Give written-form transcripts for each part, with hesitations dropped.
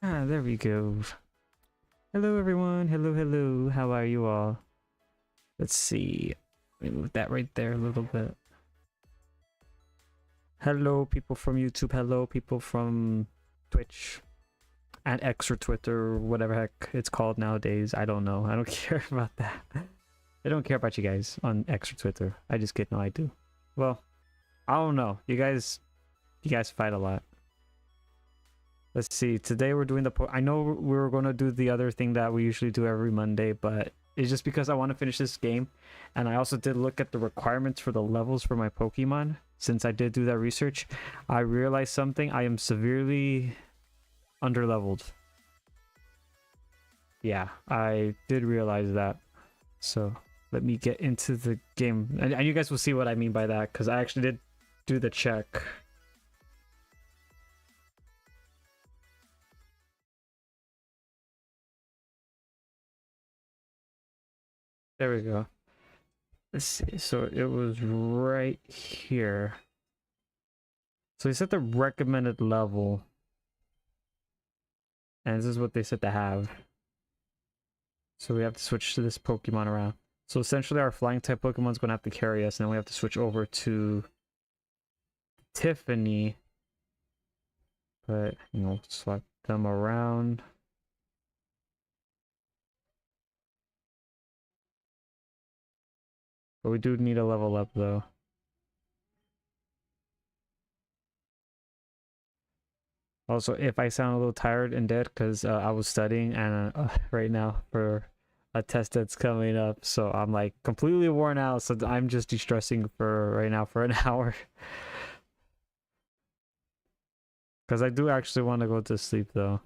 Ah, there we go. Hello everyone, hello, how are you all? Let's see. Let me move that right there a little bit. Hello people from YouTube, hello people from Twitch and X or Twitter, whatever heck it's called nowadays. I don't know. I don't care about that. I don't care about you guys on X or Twitter. I just get no I do. Well, I don't know. You guys fight a lot. Let's see. Today we're doing the I know we were going to do the other thing that we usually do every Monday, but it's just because I want to finish this game. And I also did look at the requirements for the levels for my Pokemon. Since I did do that research, I realized something. I am severely underleveled. Yeah, I did realize that. So let me get into the game. And you guys will see what I mean by that, because I actually did do the check. There we go. Let's see. So it was right here. So they set the recommended level. And this is what they said to have. So we have to switch to this Pokemon around. So essentially our flying type Pokemon's going to have to carry us. And then we have to switch over to Tiffany. But, you know, swap them around. But we do need a level up though. Also, if I sound a little tired and dead, because I was studying and right now for a test that's coming up, so I'm like completely worn out. So I'm just de-stressing for right now for an hour, because I do actually want to go to sleep though.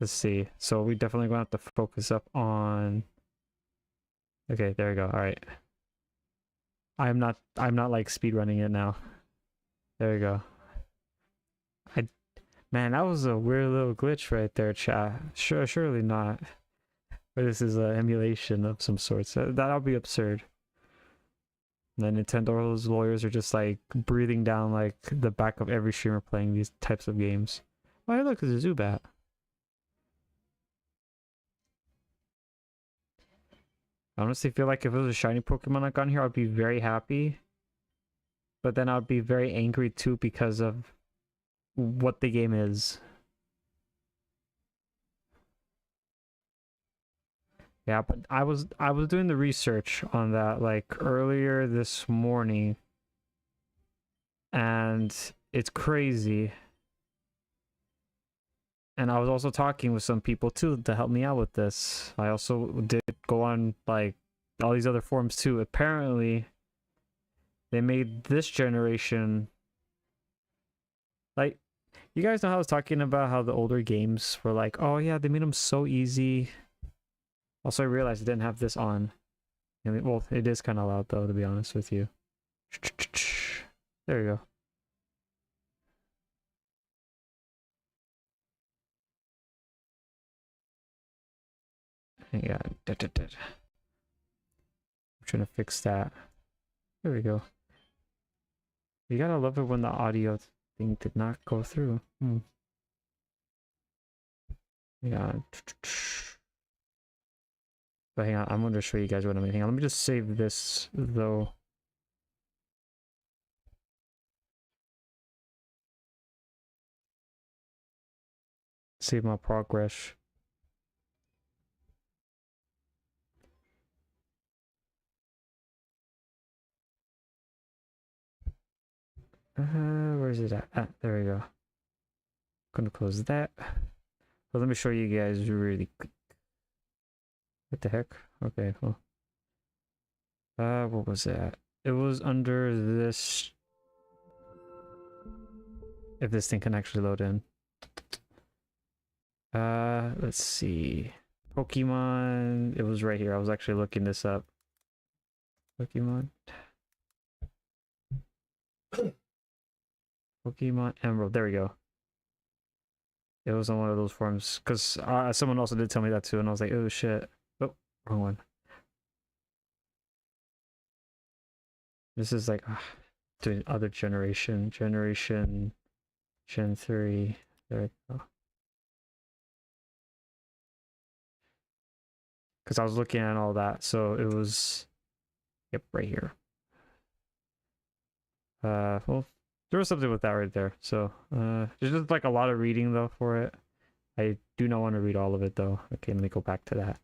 Let's see. So we definitely gonna have to focus up on. Okay, there we go. All right. I'm not like speed running it now. There we go. Man, that was a weird little glitch right there, chat. Surely not. But this is an emulation of some sort. So that'll be absurd. And then Nintendo's lawyers are just like breathing down like the back of every streamer playing these types of games. Oh, hey, look, it's a Zubat. I honestly feel like if it was a shiny Pokemon like on here, I'd be very happy. But then I'd be very angry too because of what the game is. Yeah, but I was doing the research on that like earlier this morning, and it's crazy. And I was also talking with some people too to help me out with this. I also did go on like all these other forums too. Apparently, they made this generation like, you guys know how I was talking about how the older games were like, oh yeah, they made them so easy. Also, I realized I didn't have this on. I mean, well, it is kind of loud though, to be honest with you. There you go. Yeah, I'm trying to fix that. There we go. You gotta love it when the audio thing did not go through. Yeah. But hang on, I'm going to show you guys what I'm making. Let me just save this though. Save my progress. Where is it at? Ah, there we go. Gonna close that. But let me show you guys really quick. What the heck? Okay, well. What was that? It was under this. If this thing can actually load in. Let's see. Pokemon. It was right here. I was actually looking this up. Pokemon. Pokemon Emerald. There we go. It was on one of those forums because someone also did tell me that too, and I was like, oh shit. Oh, wrong one. This is like doing other generation, Gen 3. There we go. Because I was looking at all that, so it was, yep, right here. Well, there was something with that right there. So, there's just like a lot of reading though for it. I do not want to read all of it though. Okay, let me go back to that.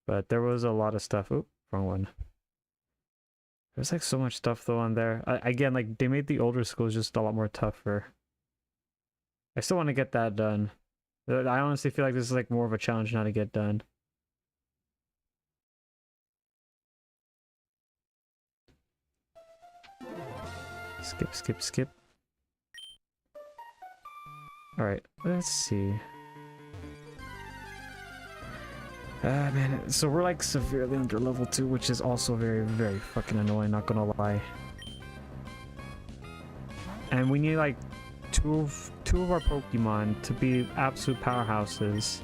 But there was a lot of stuff. Oh, wrong one. There's like so much stuff though on there. Again, like they made the older schools just a lot more tougher. I still want to get that done. I honestly feel like this is like more of a challenge now to get done. Skip, skip, skip. Alright, let's see. Man, so we're like severely under level 2, which is also very, very fucking annoying, not gonna lie. And we need like two of our Pokemon to be absolute powerhouses.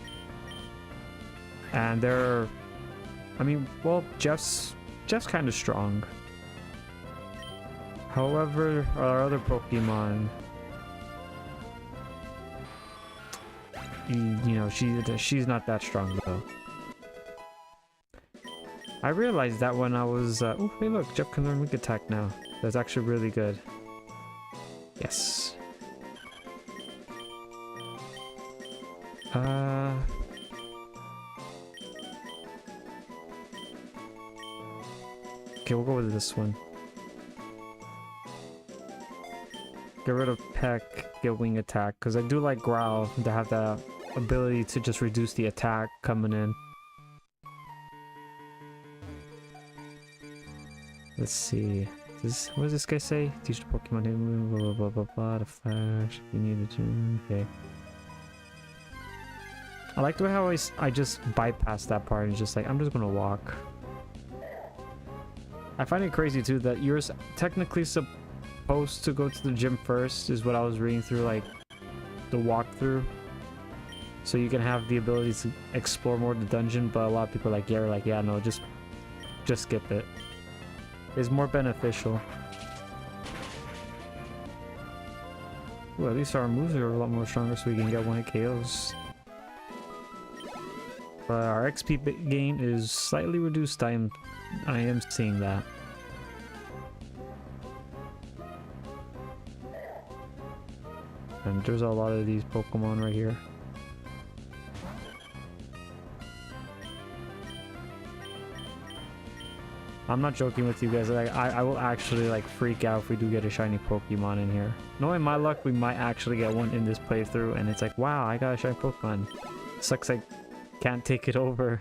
And they're, I mean, well, Jeff's kind of strong. However, our other Pokemon, you know, she's not that strong though. I realized that when I was, oh hey look, Jeff can learn Weak Attack now. That's actually really good. Yes. Okay, we'll go with this one. Get rid of Peck, get Wing Attack, because I do like Growl to have that ability to just reduce the attack coming in. Let's see. What does this guy say? Teach the Pokemon to move, blah blah blah blah blah, the flash, you need to, okay. I like the way how I just bypass that part and just like, I'm just gonna walk. I find it crazy too that you're technically supposed to go to the gym first, is what I was reading through like the walkthrough. So you can have the ability to explore more of the dungeon, but a lot of people are like, yeah, no, just skip it. It's more beneficial. Well, at least our moves are a lot more stronger so we can get one-hit KOs. But our XP gain is slightly reduced. I am seeing that. And there's a lot of these Pokemon right here. I'm not joking with you guys. Like, I will actually like freak out if we do get a shiny Pokemon in here. Knowing my luck, we might actually get one in this playthrough, and it's like, wow, I got a shiny Pokemon. Sucks I can't take it over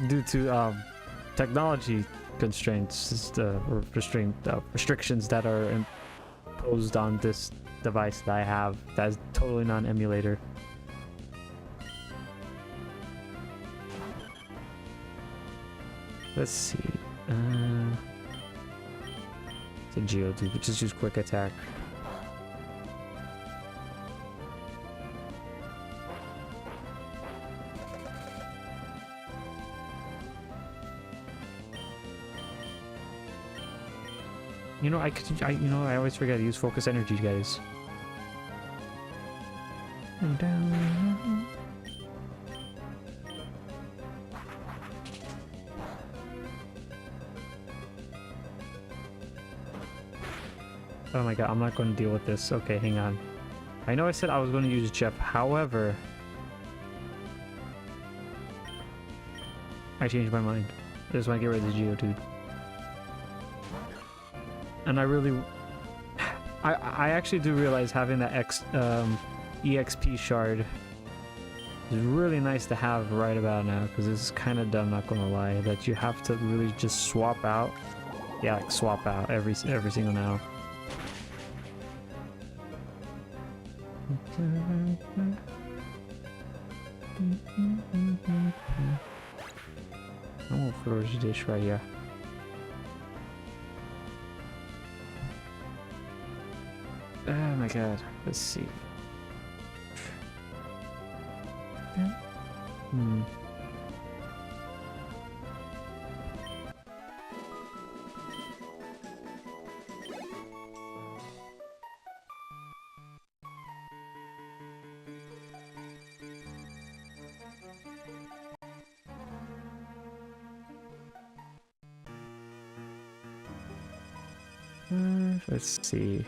due to technology constraints or restrictions that are imposed on this device that I have. That is totally not an emulator. Let's see. It's a Geodude, but just use Quick Attack. You know, I always forget to use Focus Energy, guys. Down. Oh my god, I'm not going to deal with this. Okay, hang on. I know I said I was going to use Jeff, however, I changed my mind. I just want to get rid of the Geodude. And I really... I actually do realize having that EXP shard is really nice to have right about now, because it's kind of dumb, not going to lie, that you have to really just swap out. Yeah, like swap out every single now. I'm gonna throw this right here. Oh my god, let's see. Let's see.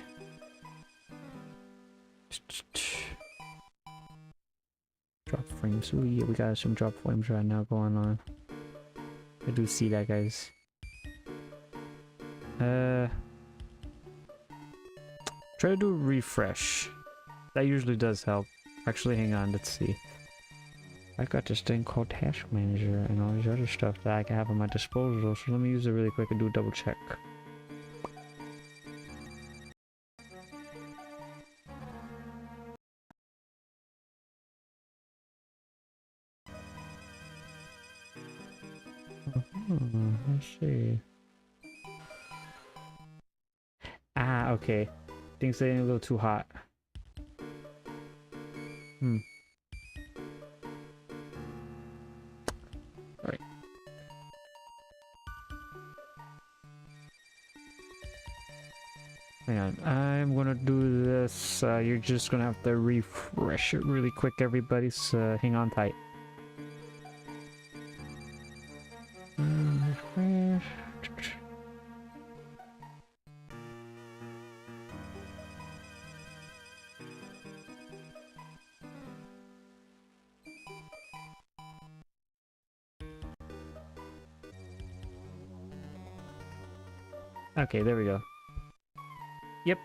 Drop frames. Ooh, yeah, we got some drop frames right now going on. I do see that, guys. Try to do a refresh. That usually does help. Actually, hang on, let's see. I got this thing called Task Manager and all these other stuff that I can have at my disposal, so let me use it really quick and do a double check. Let's see. Ah, okay. Things getting a little too hot. Alright. Hang on, I'm gonna do this. You're just gonna have to refresh it really quick, everybody, so hang on tight. Refresh. Okay, there we go. Yep,